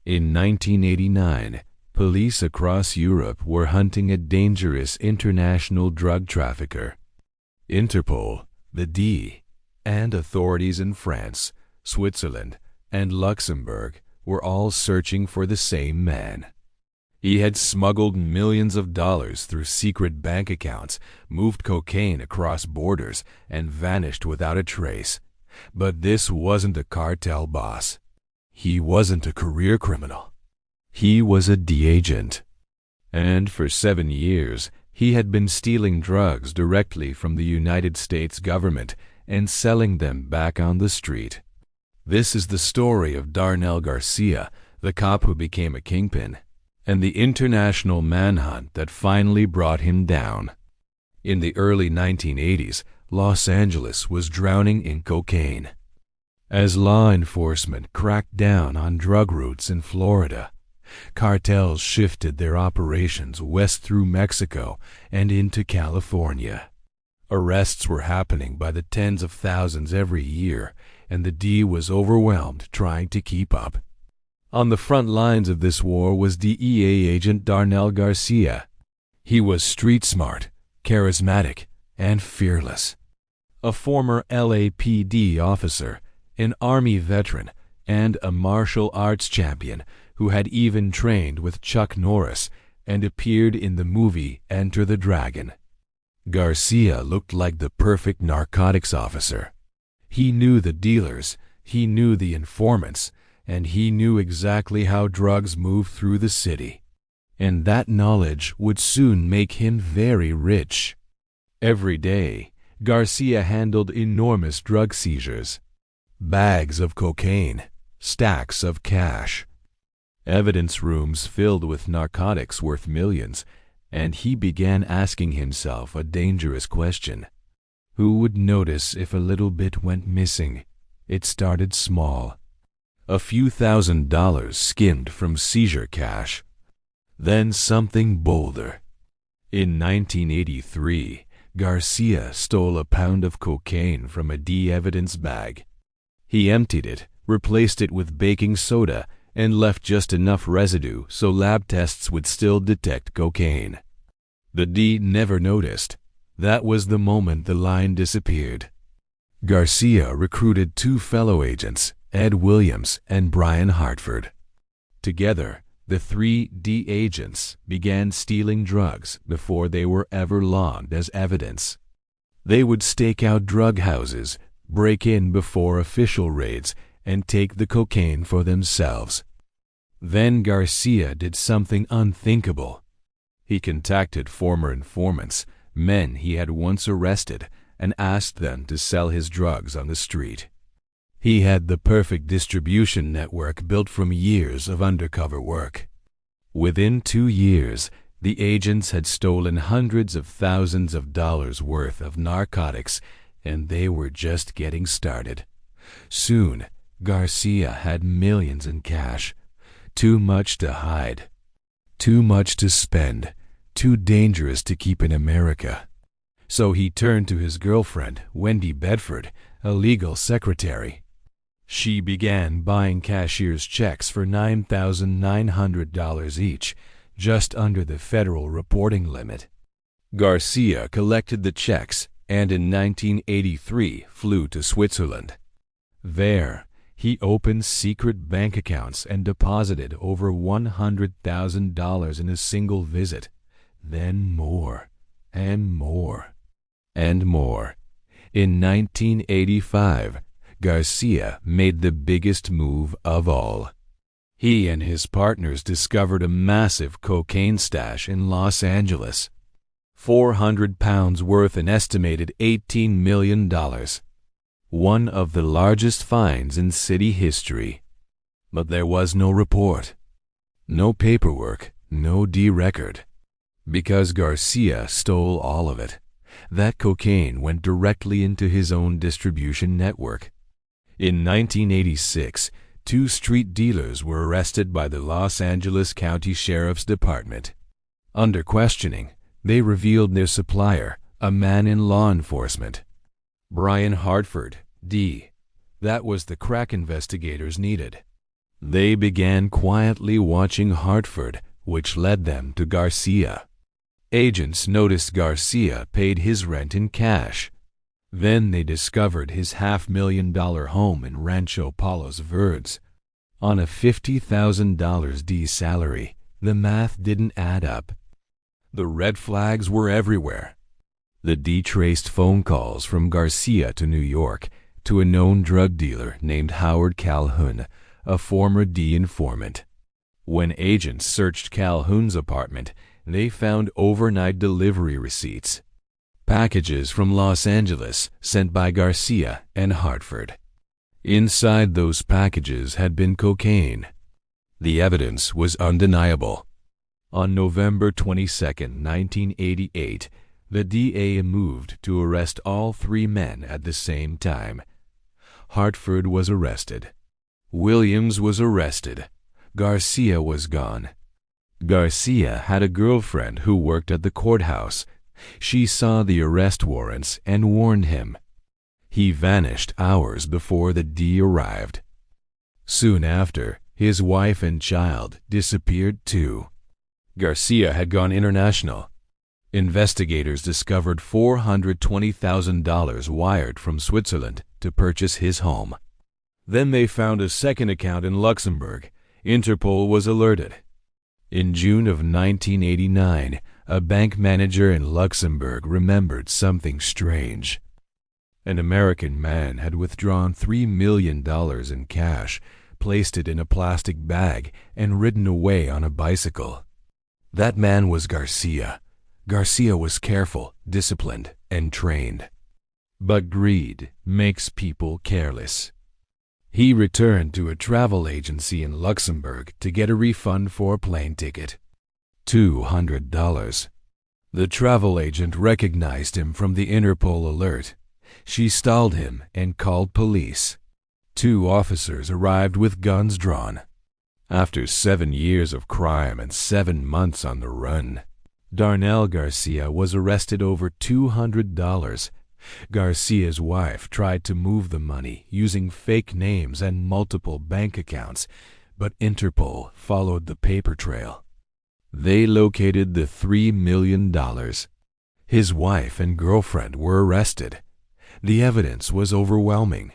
In 1989, police across Europe were hunting a dangerous international drug trafficker. Interpol, the DEA, and authorities in France, Switzerland, and Luxembourg were all searching for the same man. He had smuggled millions of dollars through secret bank accounts, moved cocaine across borders, and vanished without a trace. But this wasn't a cartel boss. He wasn't a career criminal. He was a DEA agent. And for 7 years, he had been stealing drugs directly from the United States government and selling them back on the street. This is the story of Darnell Garcia, the cop who became a kingpin, and the international manhunt that finally brought him down. In the early 1980s, Los Angeles was drowning in cocaine. As law enforcement cracked down on drug routes in Florida, cartels shifted their operations west through Mexico and into California. Arrests were happening by the tens of thousands every year, and the DEA was overwhelmed trying to keep up. On the front lines of this war was DEA agent Darnell Garcia. He was street smart, charismatic, and fearless. A former LAPD officer, an Army veteran, and a martial arts champion who had even trained with Chuck Norris and appeared in the movie Enter the Dragon. Garcia looked like the perfect narcotics officer. He knew the dealers, he knew the informants, and he knew exactly how drugs moved through the city. And that knowledge would soon make him very rich. Every day, Garcia handled enormous drug seizures. Bags of cocaine, stacks of cash. Evidence rooms filled with narcotics worth millions, and he began asking himself a dangerous question. Who would notice if a little bit went missing? It started small. A few $1,000s skimmed from seizure cash. Then something bolder. In 1983, Garcia stole a pound of cocaine from a DEA evidence bag. He emptied it, replaced it with baking soda, and left just enough residue so lab tests would still detect cocaine. The DEA never noticed. That was the moment the line disappeared. Garcia recruited 2 fellow agents, Ed Williams and Brian Hartford. Together, the 3 DEA agents began stealing drugs before they were ever logged as evidence. They would stake out drug houses, break in before official raids, and take the cocaine for themselves. Then Garcia did something unthinkable. He contacted former informants, men he had once arrested, and asked them to sell his drugs on the street. He had the perfect distribution network built from years of undercover work. Within 2 years, the agents had stolen hundreds of thousands of dollars worth of narcotics, and they were just getting started. Soon, Garcia had millions in cash. Too much to hide. Too much to spend. Too dangerous to keep in America. So he turned to his girlfriend, Wendy Bedford, a legal secretary. She began buying cashier's checks for $9,900 each, just under the federal reporting limit. Garcia collected the checks and in 1983 flew to Switzerland. There, he opened secret bank accounts and deposited over $100,000 in a single visit. Then more, and more, and more. In 1985, Garcia made the biggest move of all. He and his partners discovered a massive cocaine stash in Los Angeles. 400 pounds worth an estimated $18 million. One of the largest finds in city history. But there was no report. No paperwork, no DEA record. Because Garcia stole all of it, that cocaine went directly into his own distribution network. In 1986, 2 street dealers were arrested by the Los Angeles County Sheriff's Department. Under questioning, they revealed their supplier, a man in law enforcement. Brian Hartford, D. That was the crack investigators needed. They began quietly watching Hartford, which led them to Garcia. Agents noticed Garcia paid his rent in cash. Then they discovered his $500,000 home in Rancho Palos Verdes. On a $50,000 D salary, the math didn't add up. The red flags were everywhere. The D traced phone calls from Garcia to New York to a known drug dealer named Howard Calhoun, a former D informant. When agents searched Calhoun's apartment, they found overnight delivery receipts, packages from Los Angeles sent by Garcia and Hartford. Inside those packages had been cocaine. The evidence was undeniable. On November 22, 1988, the DEA moved to arrest all three men at the same time. Hartford was arrested. Williams was arrested. Garcia was gone. Garcia had a girlfriend who worked at the courthouse. She saw the arrest warrants and warned him. He vanished hours before the D arrived. Soon after, his wife and child disappeared too. Garcia had gone international. Investigators discovered $420,000 wired from Switzerland to purchase his home. Then they found a second account in Luxembourg. Interpol was alerted. In June of 1989, a bank manager in Luxembourg remembered something strange. An American man had withdrawn $3 million in cash, placed it in a plastic bag, and ridden away on a bicycle. That man was Garcia. Garcia was careful, disciplined, and trained. But greed makes people careless. He returned to a travel agency in Luxembourg to get a refund for a plane ticket. $200. The travel agent recognized him from the Interpol alert. She stalled him and called police. 2 officers arrived with guns drawn. After 7 years of crime and 7 months on the run, Darnell Garcia was arrested over $200. Garcia's wife tried to move the money using fake names and multiple bank accounts, but Interpol followed the paper trail. They located the $3 million. His wife and girlfriend were arrested. The evidence was overwhelming.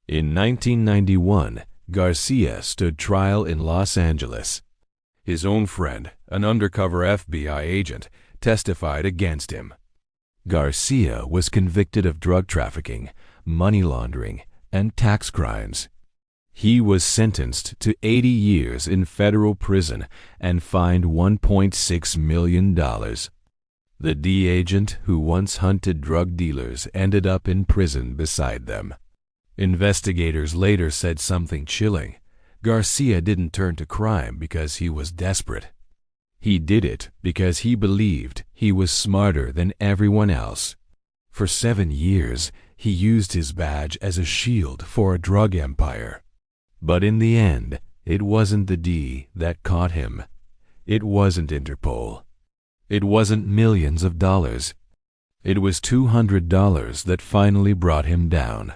In 1991, Garcia stood trial in Los Angeles. His own friend, an undercover FBI agent, testified against him. Garcia was convicted of drug trafficking, money laundering, and tax crimes. He was sentenced to 80 years in federal prison and fined $1.6 million. The D agent who once hunted drug dealers ended up in prison beside them. Investigators later said something chilling. Garcia didn't turn to crime because he was desperate. He did it because he believed he was smarter than everyone else. For 7 years, he used his badge as a shield for a drug empire. But in the end, it wasn't the D that caught him. It wasn't Interpol. It wasn't millions of dollars. It was $200 that finally brought him down.